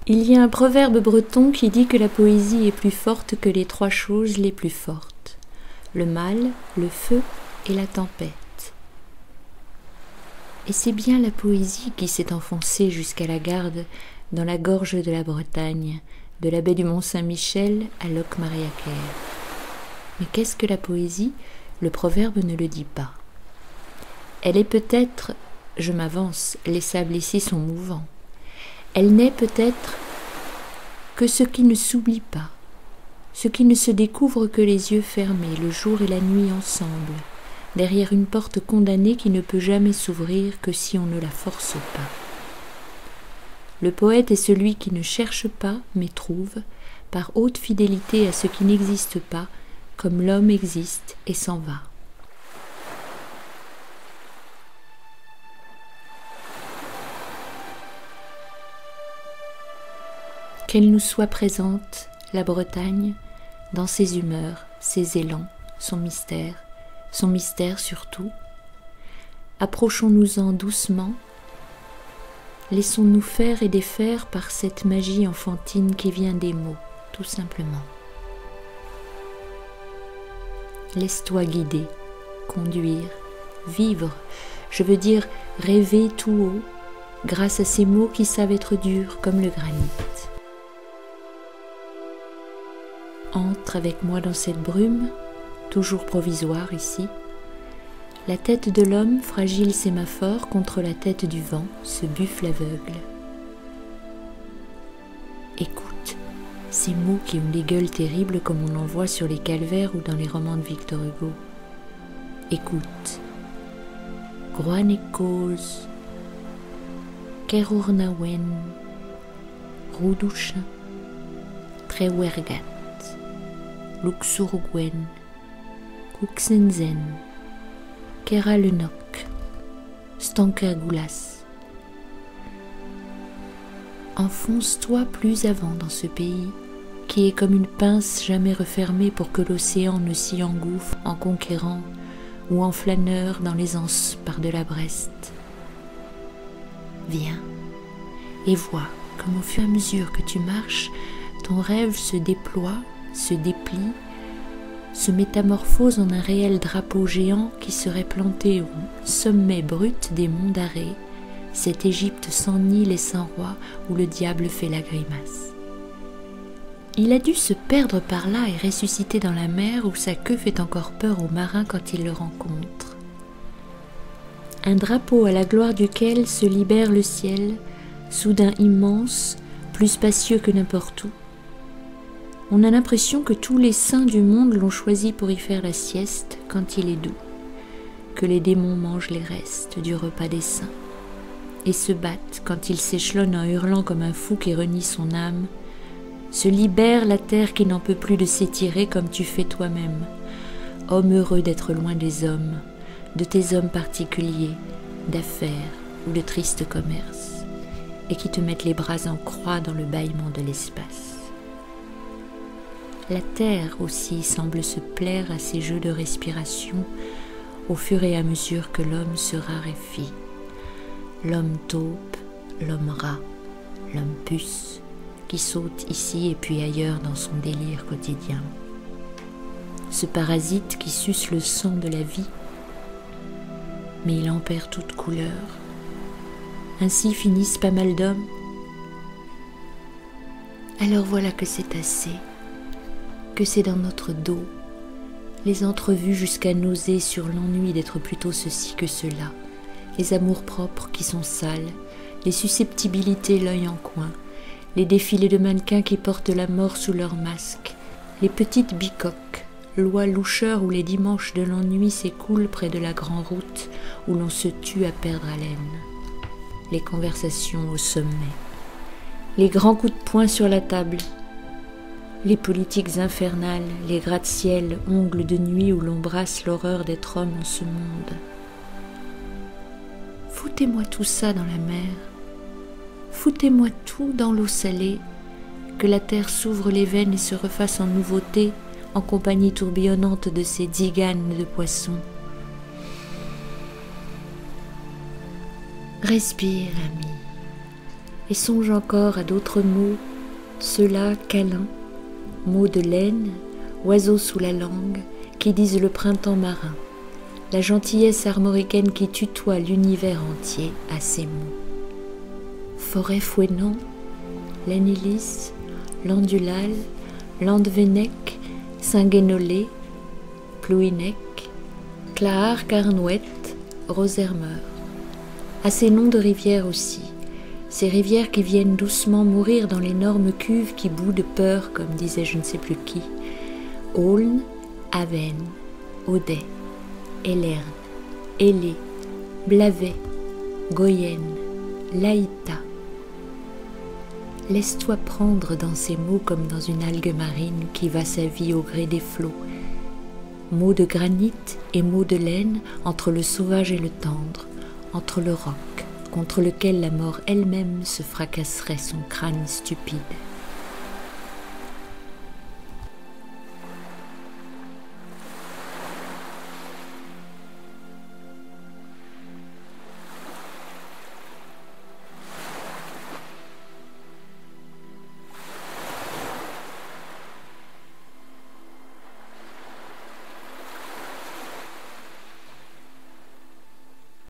Il y a un proverbe breton qui dit que la poésie est plus forte que les trois choses les plus fortes, le mal, le feu et la tempête. Et c'est bien la poésie qui s'est enfoncée jusqu'à la Garde, dans la gorge de la Bretagne, de la baie du Mont-Saint-Michel à Locmariaquer. Mais qu'est-ce que la poésie? Le proverbe ne le dit pas. Elle est peut-être, je m'avance, les sables ici sont mouvants. Elle n'est peut-être que ce qui ne s'oublie pas, ce qui ne se découvre que les yeux fermés, le jour et la nuit ensemble, derrière une porte condamnée qui ne peut jamais s'ouvrir que si on ne la force pas. Le poète est celui qui ne cherche pas, mais trouve, par haute fidélité à ce qui n'existe pas, comme l'homme existe et s'en va. Qu'elle nous soit présente, la Bretagne, dans ses humeurs, ses élans, son mystère surtout. Approchons-nous-en doucement, laissons-nous faire et défaire par cette magie enfantine qui vient des mots, tout simplement. Laisse-toi guider, conduire, vivre, je veux dire rêver tout haut, grâce à ces mots qui savent être durs comme le granit. Entre avec moi dans cette brume, toujours provisoire ici. La tête de l'homme, fragile sémaphore, contre la tête du vent, se buffle aveugle. Écoute, ces mots qui ont des gueules terribles comme on en voit sur les calvaires ou dans les romans de Victor Hugo. Écoute. Groanekos, Kerurnawen, Rudusha, Trewergat. Luxurgwen, Kuxenzen, Keralenok, Stankagulas. Enfonce-toi plus avant dans ce pays, qui est comme une pince jamais refermée pour que l'océan ne s'y engouffre en conquérant ou en flâneur dans les anses par-delà Brest. Viens et vois comme au fur et à mesure que tu marches, ton rêve se déploie, se déplie, se métamorphose en un réel drapeau géant qui serait planté au sommet brut des monts d'Arrée, cette Égypte sans Nil et sans roi où le diable fait la grimace. Il a dû se perdre par là et ressusciter dans la mer où sa queue fait encore peur aux marins quand ils le rencontrent. Un drapeau à la gloire duquel se libère le ciel, soudain immense, plus spacieux que n'importe où. On a l'impression que tous les saints du monde l'ont choisi pour y faire la sieste quand il est doux, que les démons mangent les restes du repas des saints, et se battent quand il s'échelonne en hurlant comme un fou qui renie son âme, se libère la terre qui n'en peut plus de s'étirer comme tu fais toi-même, homme heureux d'être loin des hommes, de tes hommes particuliers, d'affaires ou de triste commerce, et qui te mettent les bras en croix dans le bâillement de l'espace. La terre aussi semble se plaire à ces jeux de respiration au fur et à mesure que l'homme se raréfie. L'homme taupe, l'homme rat, l'homme puce, qui saute ici et puis ailleurs dans son délire quotidien. Ce parasite qui suce le sang de la vie, mais il en perd toute couleur. Ainsi finissent pas mal d'hommes. Alors voilà que c'est assez. Que c'est dans notre dos, les entrevues jusqu'à nauser sur l'ennui d'être plutôt ceci que cela, les amours-propres qui sont sales, les susceptibilités l'œil en coin, les défilés de mannequins qui portent la mort sous leur masque, les petites bicoques, lois loucheurs où les dimanches de l'ennui s'écoulent près de la grande route où l'on se tue à perdre haleine, les conversations au sommet, les grands coups de poing sur la table, les politiques infernales, les gratte-ciel, ongles de nuit où l'on brasse l'horreur d'être homme en ce monde. Foutez-moi tout ça dans la mer, foutez-moi tout dans l'eau salée, que la terre s'ouvre les veines et se refasse en nouveauté, en compagnie tourbillonnante de ces tziganes de poissons. Respire, ami, et songe encore à d'autres mots, ceux-là câlins, mots de laine, oiseaux sous la langue, qui disent le printemps marin, la gentillesse armoricaine qui tutoie l'univers entier à ces mots. Forêt fouennant, l'anélis, l'andulal, l'andvenec, Saint-Guénolé, Plouinec, Claar, Carnouette, Rosermeur. À ces noms de rivières aussi, ces rivières qui viennent doucement mourir dans l'énorme cuve qui bout de peur, comme disait je ne sais plus qui. Aulne, Avenne, Audet, Élerne, Élé, Blavet, Goyenne, Laïta. Laisse-toi prendre dans ces mots comme dans une algue marine qui va sa vie au gré des flots. Mots de granit et mots de laine entre le sauvage et le tendre, entre le roc contre lequel la mort elle-même se fracasserait son crâne stupide.